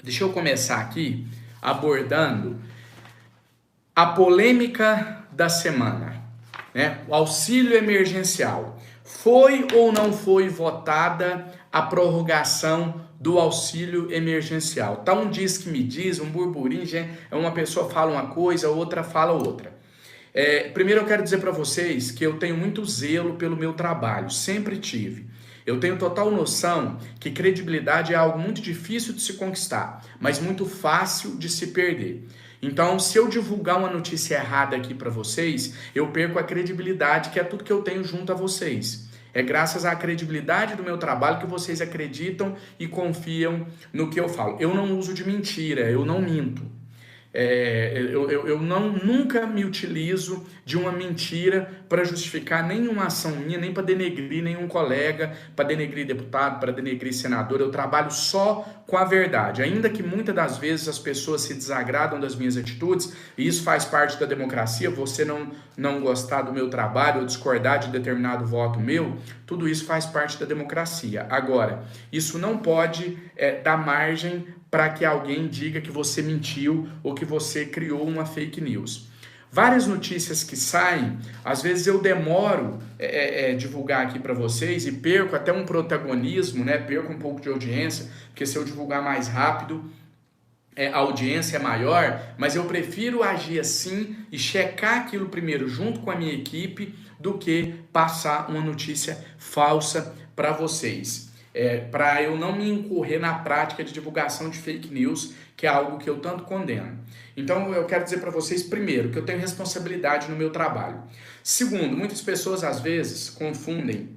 Deixa eu começar aqui abordando a polêmica da semana, né? O auxílio emergencial. Foi ou não foi votada a prorrogação do auxílio emergencial? Tá um diz que me diz, um burburinho, uma pessoa fala uma coisa, outra fala outra. Primeiro eu quero dizer para vocês que eu tenho muito zelo pelo meu trabalho, sempre tive. Eu tenho total noção que credibilidade é algo muito difícil de se conquistar, mas muito fácil de se perder. Então, se eu divulgar uma notícia errada aqui para vocês, eu perco a credibilidade, que é tudo que eu tenho junto a vocês. É graças à credibilidade do meu trabalho que vocês acreditam e confiam no que eu falo. Eu não uso de mentira, eu não minto. Eu nunca me utilizo de uma mentira para justificar nenhuma ação minha, nem para denegrir nenhum colega, para denegrir deputado, para denegrir senador. Eu trabalho só com a verdade, ainda que muitas das vezes as pessoas se desagradam das minhas atitudes, e isso faz parte da democracia. Você não gostar do meu trabalho ou discordar de determinado voto meu, tudo isso faz parte da democracia. Agora, isso não pode dar margem para que alguém diga que você mentiu ou que você criou uma fake news. Várias notícias que saem, às vezes eu demoro divulgar aqui para vocês e perco até um protagonismo, né? Perco um pouco de audiência, porque se eu divulgar mais rápido, a audiência é maior, mas eu prefiro agir assim e checar aquilo primeiro junto com a minha equipe do que passar uma notícia falsa para vocês. Para eu não me incorrer na prática de divulgação de fake news, que é algo que eu tanto condeno. Então eu quero dizer para vocês, primeiro, que eu tenho responsabilidade no meu trabalho. Segundo, muitas pessoas às vezes confundem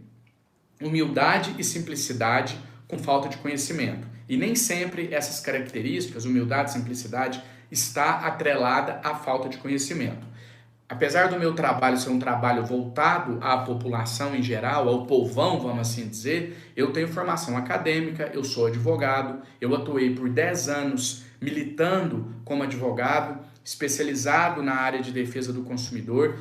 humildade e simplicidade com falta de conhecimento. E nem sempre essas características, humildade e simplicidade, está atrelada à falta de conhecimento. Apesar do meu trabalho ser um trabalho voltado à população em geral, ao povão, vamos assim dizer, eu tenho formação acadêmica, eu sou advogado, eu atuei por 10 anos militando como advogado, especializado na área de defesa do consumidor,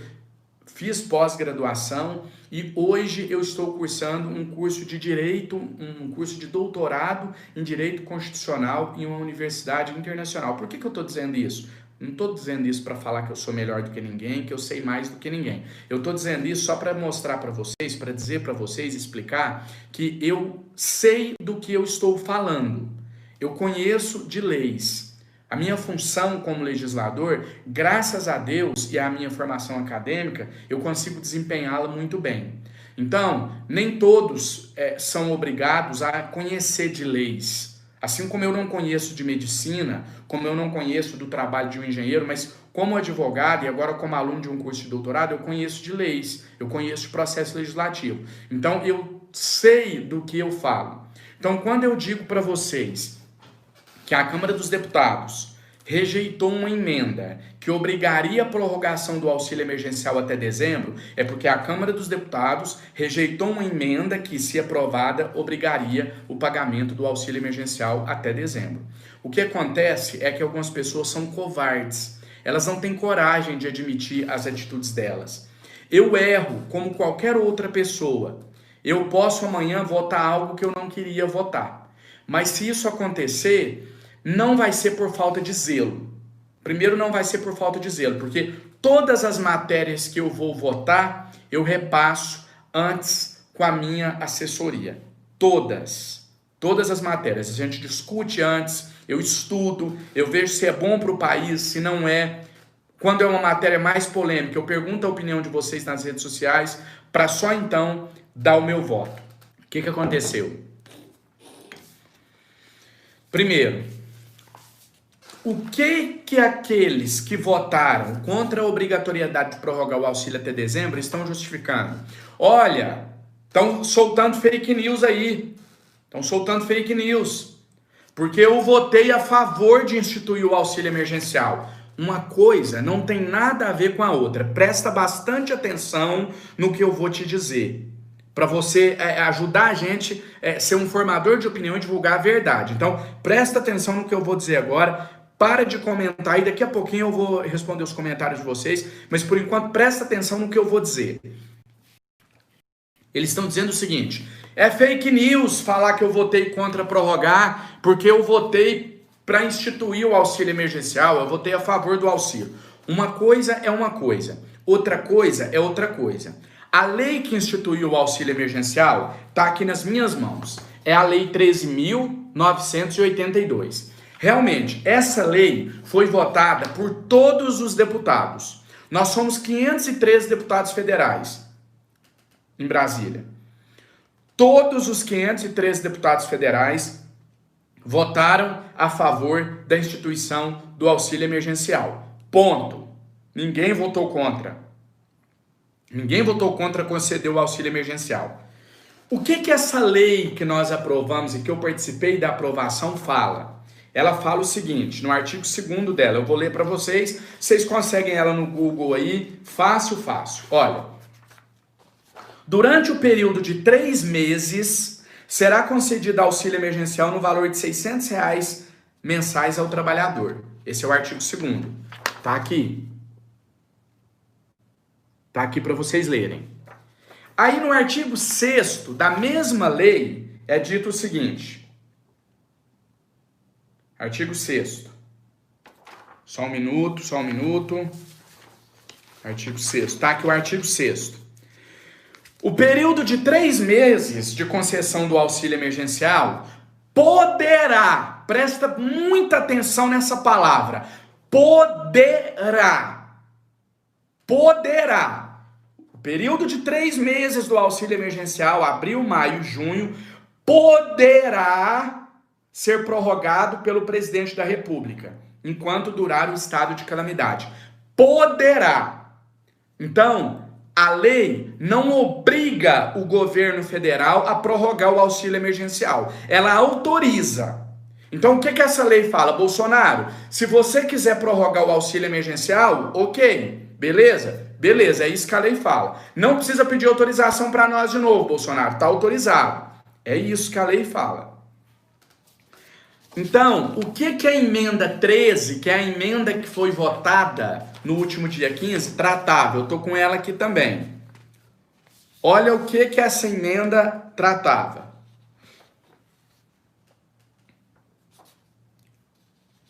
fiz pós-graduação e hoje eu estou cursando um curso de direito, um curso de doutorado em direito constitucional em uma universidade internacional. Por que eu estou dizendo isso? Não estou dizendo isso para falar que eu sou melhor do que ninguém, que eu sei mais do que ninguém. Eu estou dizendo isso só para mostrar para vocês, para dizer para vocês, explicar que eu sei do que eu estou falando. Eu conheço de leis. A minha função como legislador, graças a Deus e à minha formação acadêmica, eu consigo desempenhá-la muito bem. Então, nem todos são obrigados a conhecer de leis. Assim como eu não conheço de medicina, como eu não conheço do trabalho de um engenheiro, mas como advogado e agora como aluno de um curso de doutorado, eu conheço de leis, eu conheço de processo legislativo. Então, eu sei do que eu falo. Então, quando eu digo para vocês que a Câmara dos Deputados rejeitou uma emenda que obrigaria a prorrogação do auxílio emergencial até dezembro, é porque a Câmara dos Deputados rejeitou uma emenda que, se aprovada, obrigaria o pagamento do auxílio emergencial até dezembro. O que acontece é que algumas pessoas são covardes, elas não têm coragem de admitir as atitudes delas. Eu erro como qualquer outra pessoa. Eu posso amanhã votar algo que eu não queria votar, mas se isso acontecer, não vai ser por falta de zelo. Primeiro, não vai ser por falta de zelo, porque todas as matérias que eu vou votar, eu repasso antes com a minha assessoria. Todas as matérias. A gente discute antes, eu estudo, eu vejo se é bom para o país, se não é. Quando é uma matéria mais polêmica, eu pergunto a opinião de vocês nas redes sociais, para só então dar o meu voto. O que aconteceu? Primeiro, o que aqueles que votaram contra a obrigatoriedade de prorrogar o auxílio até dezembro estão justificando? Olha, estão soltando fake news aí. Estão soltando fake news. Porque eu votei a favor de instituir o auxílio emergencial. Uma coisa não tem nada a ver com a outra. Presta bastante atenção no que eu vou te dizer, para você ajudar a gente a ser um formador de opinião e divulgar a verdade. Então, presta atenção no que eu vou dizer agora. Para de comentar e daqui a pouquinho eu vou responder os comentários de vocês, mas por enquanto presta atenção no que eu vou dizer. Eles estão dizendo o seguinte: é fake news falar que eu votei contra prorrogar, porque eu votei para instituir o auxílio emergencial, eu votei a favor do auxílio. Uma coisa é uma coisa, outra coisa é outra coisa. A lei que instituiu o auxílio emergencial está aqui nas minhas mãos. É a Lei 13.982. Realmente, essa lei foi votada por todos os deputados. Nós somos 513 deputados federais em Brasília. Todos os 513 deputados federais votaram a favor da instituição do auxílio emergencial. Ponto. Ninguém votou contra. Ninguém votou contra conceder o auxílio emergencial. O que essa lei que nós aprovamos e que eu participei da aprovação fala? Ela fala o seguinte, no artigo 2º dela, eu vou ler para vocês, vocês conseguem ela no Google aí, fácil. Olha, durante o período de 3 meses, será concedido auxílio emergencial no valor de R$600 mensais ao trabalhador. Esse é o artigo 2º. Tá aqui. Tá aqui para vocês lerem. Aí no artigo 6º da mesma lei é dito o seguinte. Artigo 6º. Só um minuto. Artigo 6º. Tá aqui o artigo 6º. O período de 3 meses de concessão do auxílio emergencial poderá, presta muita atenção nessa palavra, poderá. O período de 3 meses do auxílio emergencial, abril, maio, junho, poderá ser prorrogado pelo presidente da República, enquanto durar o estado de calamidade. Poderá. Então, a lei não obriga o governo federal a prorrogar o auxílio emergencial. Ela autoriza. Então, o que essa lei fala? Bolsonaro, se você quiser prorrogar o auxílio emergencial, ok, beleza, é isso que a lei fala. Não precisa pedir autorização para nós de novo, Bolsonaro, está autorizado. É isso que a lei fala. Então, o que a emenda 13, que é a emenda que foi votada no último dia 15, tratava? Eu estou com ela aqui também. Olha o que essa emenda tratava.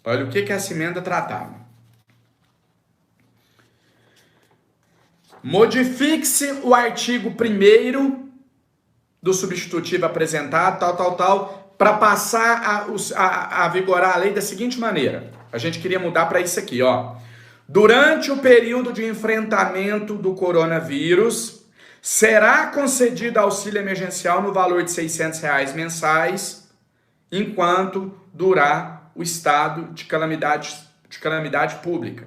Olha o que essa emenda tratava. Modifique-se o artigo 1º do substitutivo apresentado, tal, para passar a vigorar a lei da seguinte maneira. A gente queria mudar para isso aqui, ó. Durante o período de enfrentamento do coronavírus, será concedido auxílio emergencial no valor de R$600 mensais, enquanto durar o estado de calamidade pública.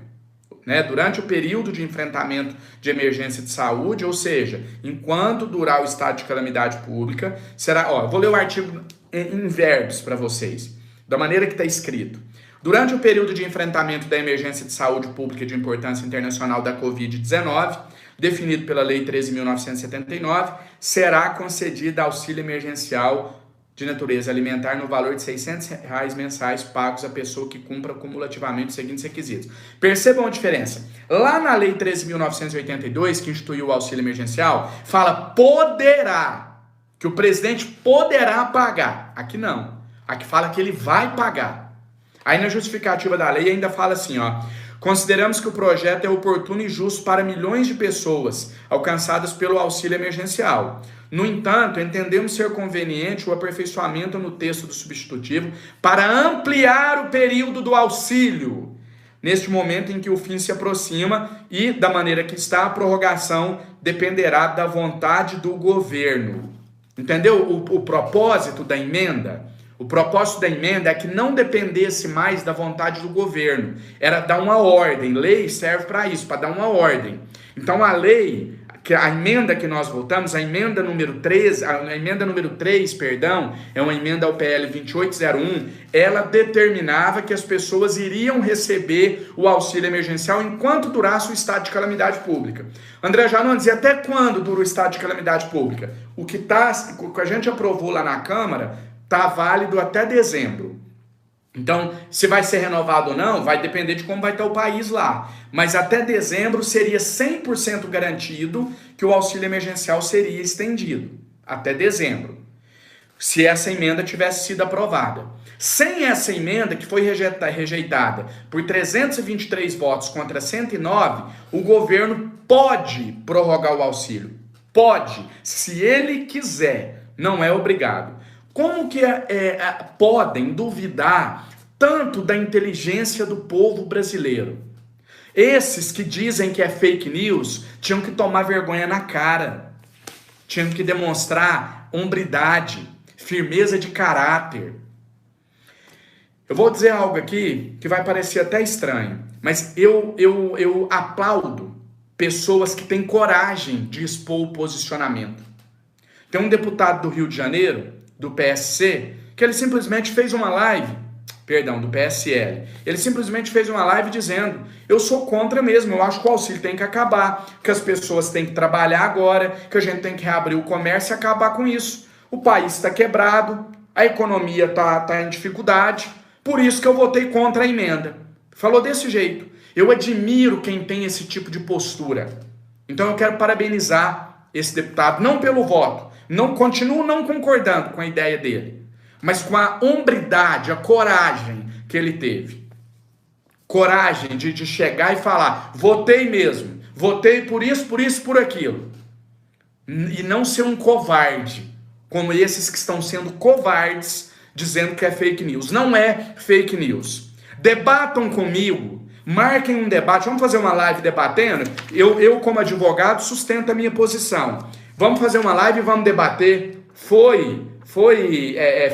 Né? Durante o período de enfrentamento de emergência de saúde, ou seja, enquanto durar o estado de calamidade pública, será... Ó, eu vou ler o artigo em verbos para vocês, da maneira que está escrito. Durante o período de enfrentamento da emergência de saúde pública de importância internacional da Covid-19, definido pela Lei 13.979, será concedido auxílio emergencial de natureza alimentar no valor de R$600 mensais pagos à pessoa que cumpra cumulativamente os seguintes requisitos. Percebam a diferença. Lá na Lei 13.982, que instituiu o auxílio emergencial, fala poderá, que o presidente poderá pagar. Aqui não. Aqui fala que ele vai pagar. Aí na justificativa da lei ainda fala assim, ó. Consideramos que o projeto é oportuno e justo para milhões de pessoas alcançadas pelo auxílio emergencial. No entanto, entendemos ser conveniente o aperfeiçoamento no texto do substitutivo para ampliar o período do auxílio, neste momento em que o fim se aproxima e, da maneira que está, a prorrogação dependerá da vontade do governo. Entendeu o propósito da emenda? O propósito da emenda é que não dependesse mais da vontade do governo. Era dar uma ordem. Lei serve para isso, para dar uma ordem. Então a lei, a emenda que nós votamos, a emenda número 3, é uma emenda ao PL 2801, ela determinava que as pessoas iriam receber o auxílio emergencial enquanto durasse o estado de calamidade pública. André Janones, e até quando dura o estado de calamidade pública? O que a gente aprovou lá na Câmara está válido até dezembro. Então, se vai ser renovado ou não, vai depender de como vai estar o país lá. Mas até dezembro seria 100% garantido que o auxílio emergencial seria estendido. Até dezembro. Se essa emenda tivesse sido aprovada. Sem essa emenda, que foi rejeitada por 323 votos contra 109, o governo pode prorrogar o auxílio. Pode, se ele quiser, não é obrigado. Como que podem duvidar tanto da inteligência do povo brasileiro? Esses que dizem que é fake news tinham que tomar vergonha na cara, tinham que demonstrar hombridade, firmeza de caráter. Eu vou dizer algo aqui que vai parecer até estranho, mas eu aplaudo pessoas que têm coragem de expor o posicionamento. Tem um deputado do Rio de Janeiro, do PSC, que ele simplesmente fez uma live, do PSL, ele simplesmente fez uma live dizendo: eu sou contra mesmo, eu acho que o auxílio tem que acabar, que as pessoas têm que trabalhar agora, que a gente tem que reabrir o comércio e acabar com isso. O país está quebrado, a economia está em dificuldade, por isso que eu votei contra a emenda. Falou desse jeito. Eu admiro quem tem esse tipo de postura. Então eu quero parabenizar esse deputado, não pelo voto, continuo não concordando com a ideia dele, mas com a hombridade, a coragem que ele teve. Coragem de chegar e falar: votei mesmo, votei por isso, por aquilo. E não ser um covarde, como esses que estão sendo covardes, dizendo que é fake news. Não é fake news. Debatam comigo, marquem um debate, vamos fazer uma live debatendo. Eu como advogado, sustento a minha posição. Vamos fazer uma live e vamos debater. Foi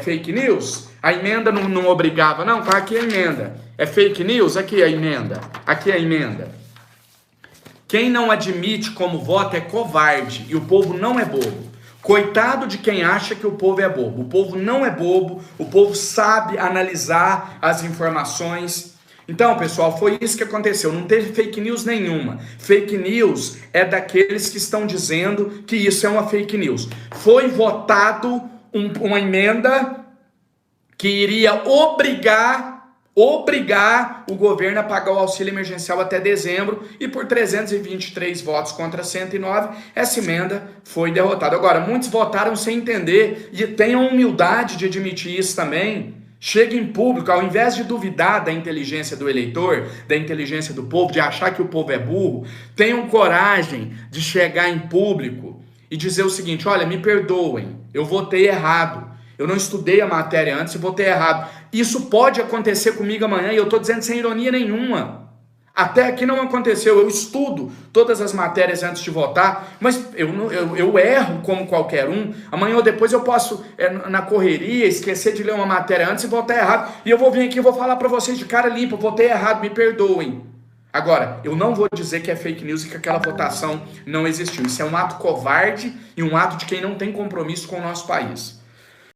fake news? A emenda não obrigava, não? Tá aqui a emenda. É fake news? Aqui a emenda. Aqui a emenda. Quem não admite como voto é covarde, e o povo não é bobo. Coitado de quem acha que o povo é bobo. O povo não é bobo, o povo sabe analisar as informações. Então, pessoal, foi isso que aconteceu. Não teve fake news nenhuma. Fake news é daqueles que estão dizendo que isso é uma fake news. Foi votado uma emenda que iria obrigar o governo a pagar o auxílio emergencial até dezembro, e por 323 votos contra 109, essa emenda foi derrotada. Agora, muitos votaram sem entender, e tenham humildade de admitir isso também. Chegue em público, ao invés de duvidar da inteligência do eleitor, da inteligência do povo, de achar que o povo é burro, tenham coragem de chegar em público e dizer o seguinte: olha, me perdoem, eu votei errado, eu não estudei a matéria antes e votei errado. Isso pode acontecer comigo amanhã, e eu estou dizendo sem ironia nenhuma. Até aqui não aconteceu, eu estudo todas as matérias antes de votar, mas eu erro como qualquer um. Amanhã ou depois eu posso, na correria, esquecer de ler uma matéria antes e votar errado. E eu vou vir aqui e vou falar para vocês de cara limpa: votei errado, me perdoem. Agora, eu não vou dizer que é fake news e que aquela votação não existiu. Isso é um ato covarde e um ato de quem não tem compromisso com o nosso país.